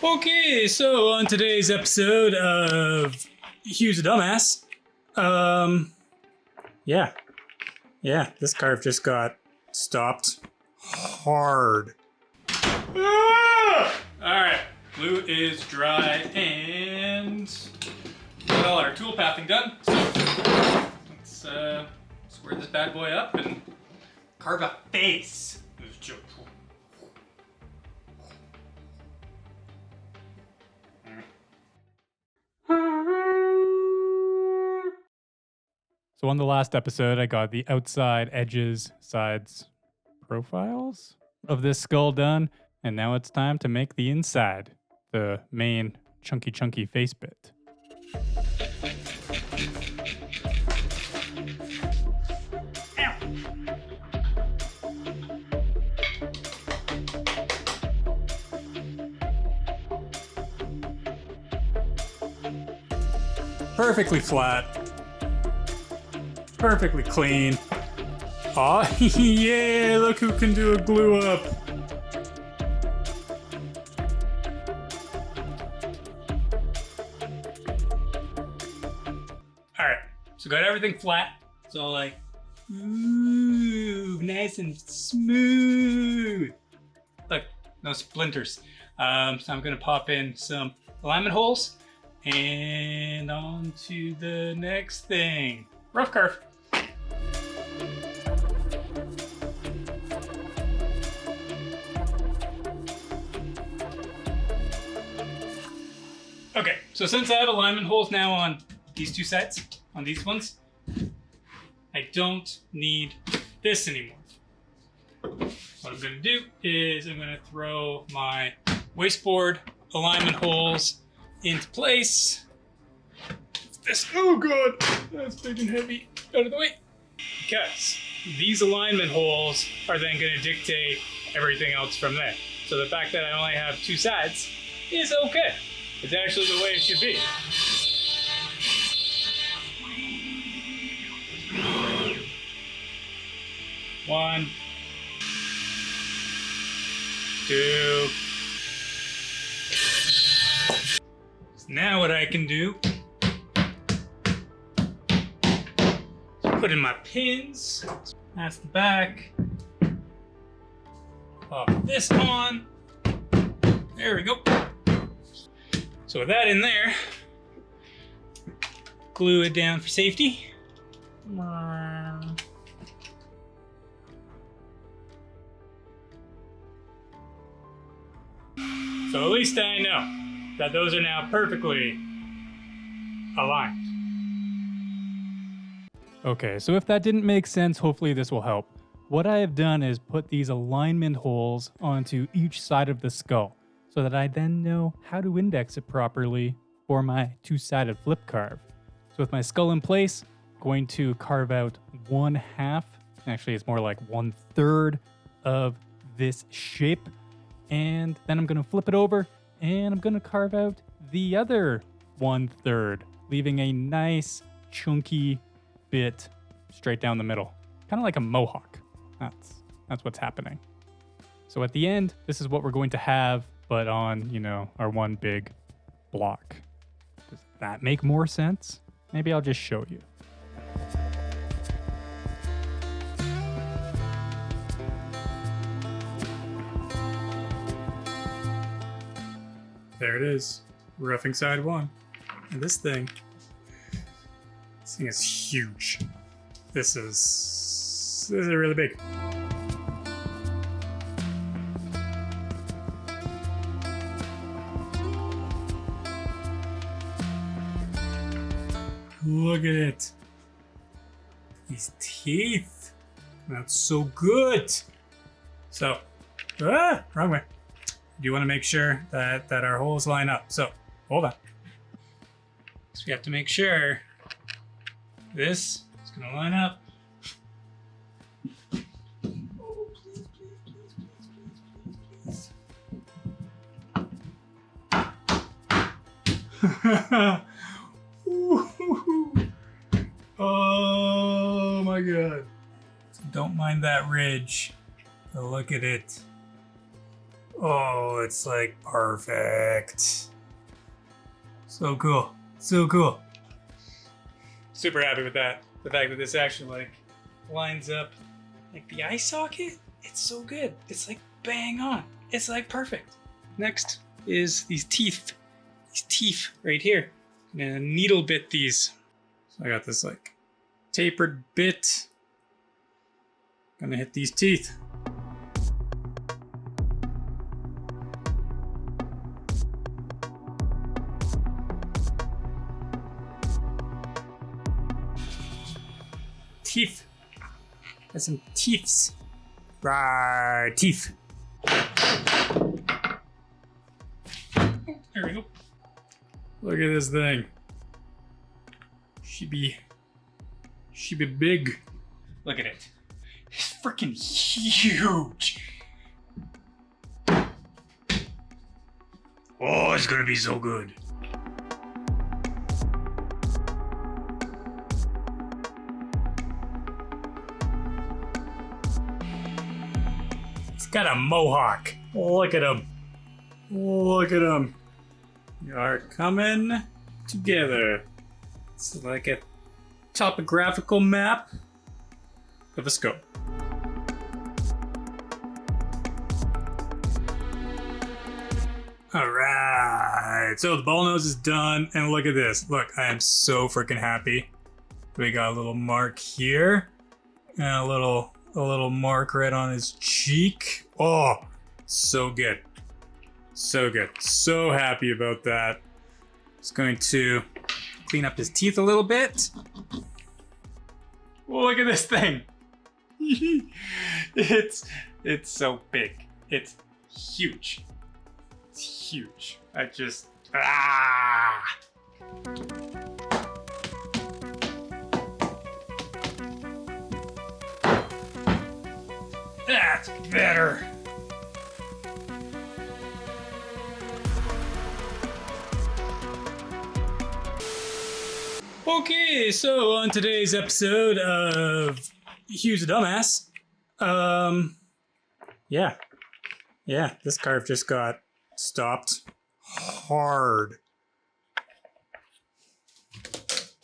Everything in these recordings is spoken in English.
Okay, so on today's episode of Hugh's a Dumbass, yeah, this carve just got stopped hard. Alright, glue is dry and got all our tool pathing done. So let's square this bad boy up and carve a face. So on the last episode, I got the outside edges, sides, profiles of this skull done, and now it's time to make the inside, the main chunky face bit. Perfectly flat. Perfectly clean. Aw, yeah, look who can do a glue up. Alright, so got everything flat. It's all like, ooh, nice and smooth. Look, no splinters. So I'm gonna pop in some alignment holes and on to the next thing. Rough carve. Okay, so since I have alignment holes now on these two sides, on these ones, I don't need this anymore. What I'm gonna do is I'm gonna throw my wasteboard alignment holes into place. This, oh god, that's big and heavy. Out of the way. Because these alignment holes are then going to dictate everything else from there. So the fact that I only have two sides is okay. It's actually the way it should be. One, two. So now what I can do, put in my pins. That's the back. Pop this on. There we go. So with that in there, glue it down for safety. So at least I know that those are now perfectly aligned. Okay, so if that didn't make sense, hopefully this will help. What I have done is put these alignment holes onto each side of the skull so that I then know how to index it properly for my two-sided flip carve. So with my skull in place, I'm going to carve out 1/2, actually it's more like 1/3 of this shape, and then I'm going to flip it over and I'm going to carve out the other 1/3, leaving a nice chunky bit straight down the middle, kind of like a mohawk. That's what's happening. So at the end, this is what we're going to have, but on, our one big block. Does that make more sense? Maybe I'll just show you. There it is, roughing side one. And this thing is huge. This is really big. Look at it. These teeth. That's so good. So, wrong way. You want to make sure that our holes line up. So, hold on. So we have to make sure this is going to line up. Oh, please. Oh my god. So don't mind that ridge. But look at it. Oh, it's like perfect. So cool. So cool. Super happy with that. The fact that this actually like lines up like the eye socket. It's so good. It's like bang on. It's like perfect. Next is these teeth. These teeth right here. I'm gonna needle bit these. So I got this like tapered bit. Gonna hit these teeth. Teeth. Got some teeths. Right, teeth. There we go. Look at this thing. She be big. Look at it. It's freaking huge. Oh, it's gonna be so good. It's got a mohawk. Look at him. Look at him. You are coming together. It's like a topographical map of a scope. All right, so the ball nose is done, and look at this. Look, I am so freaking happy. We got a little mark here, and a little mark right on his cheek. Oh, so good. So good. So happy about that. Just going to clean up his teeth a little bit. Oh, look at this thing. It's so big. It's huge. It's huge. I just That's better. Okay, so on today's episode of Hugh's a Dumbass, yeah, this carve just got stopped hard.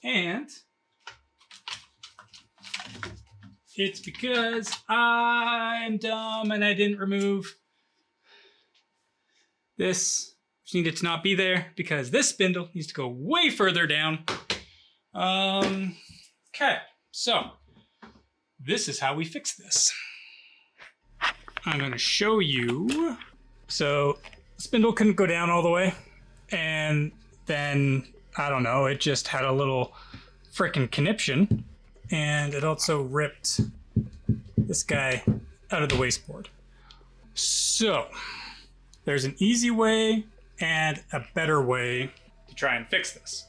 And it's because I'm dumb and I didn't remove this, which needed to not be there because this spindle needs to go way further down. Okay, so this is how we fix this. I'm gonna show you. So the spindle couldn't go down all the way, and then I don't know, it just had a little frickin' conniption, and it also ripped this guy out of the wasteboard. So there's an easy way and a better way to try and fix this.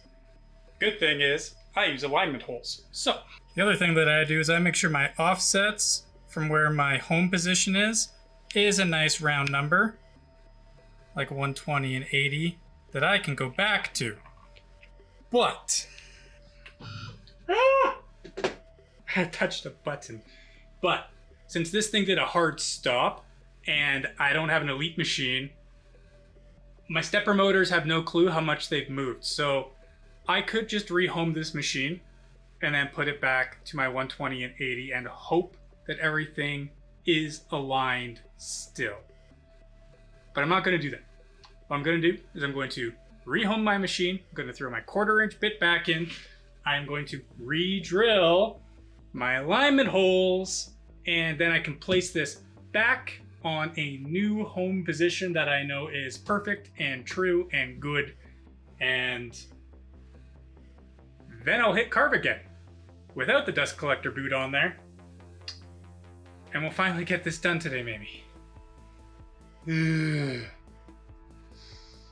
Good thing is I use alignment holes. So the other thing that I do is I make sure my offsets from where my home position is a nice round number, like 120 and 80, that I can go back to. But I touched a button. But since this thing did a hard stop and I don't have an elite machine, my stepper motors have no clue how much they've moved. So I could just rehome this machine and then put it back to my 120 and 80 and hope that everything is aligned still. But I'm not going to do that. What I'm going to do is I'm going to rehome my machine. I'm going to throw my 1/4 inch bit back in. I'm going to re-drill my alignment holes, and then I can place this back on a new home position that I know is perfect and true and good. And then I'll hit carve again without the dust collector boot on there. And we'll finally get this done today, maybe.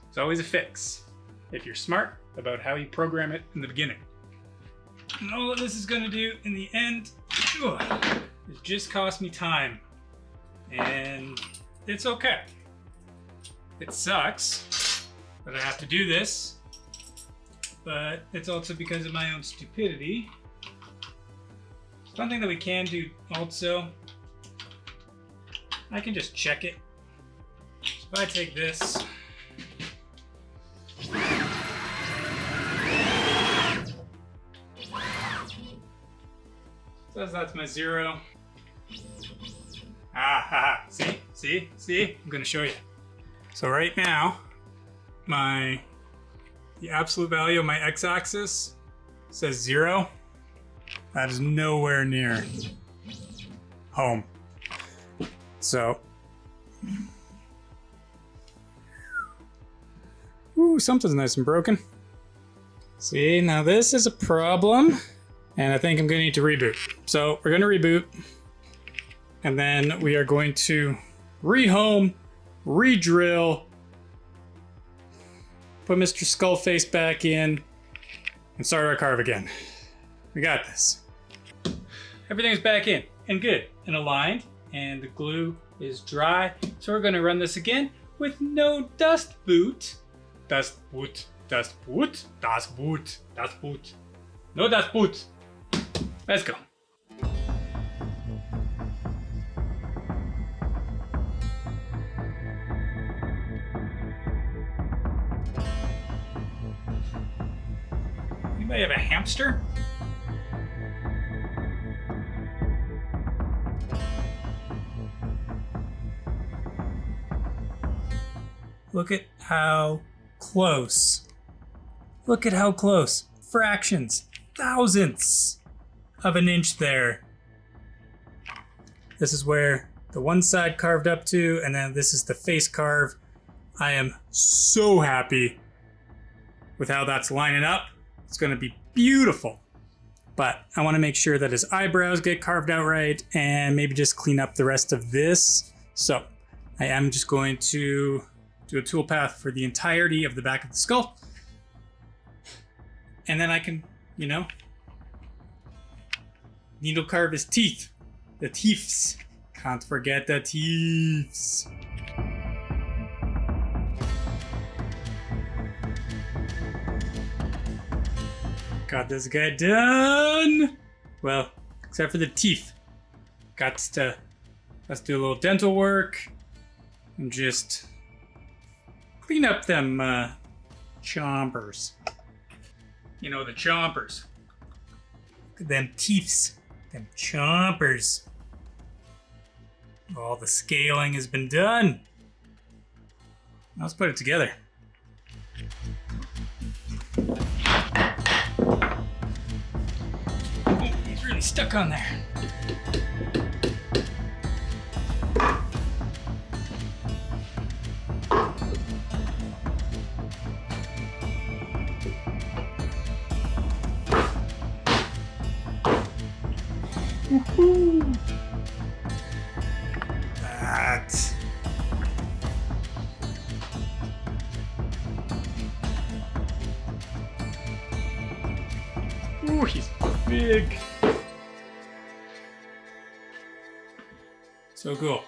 It's always a fix if you're smart about how you program it in the beginning. And all that this is going to do in the end is just cost me time. And it's okay. It sucks that I have to do this, but it's also because of my own stupidity. One thing that we can do also, I can just check it. So if if I take this, says that's my 0. See? I'm gonna show you. So right now, the absolute value of my x-axis says 0. That is nowhere near home. So, ooh, something's nice and broken. See, now this is a problem, and I think I'm gonna need to reboot. So we're gonna reboot, and then we are going to rehome, re-drill, put Mr. Skullface back in, and start our carve again. We got this. Everything's back in and good and aligned, and the glue is dry. So we're gonna run this again with no dust boot. Dust boot. No dust boot. Let's go. Anybody have a hamster? Look at how close. Look at how close. Fractions, thousandths of an inch there. This is where the one side carved up to, and then this is the face carve. I am so happy with how that's lining up. It's gonna be beautiful. But I wanna make sure that his eyebrows get carved out right and maybe just clean up the rest of this. So I am just going to do a toolpath for the entirety of the back of the skull. And then I can, needle carve his teeth. The teeths. Can't forget the teeths. Got this guy done. Well, except for the teeth. Let's do a little dental work and just clean up them chompers. You know, the chompers. Look at them teeths. Them chompers. All the scaling has been done. Now let's put it together. Oh, he's really stuck on there. Woohoo! That. Ooh, he's big. So cool.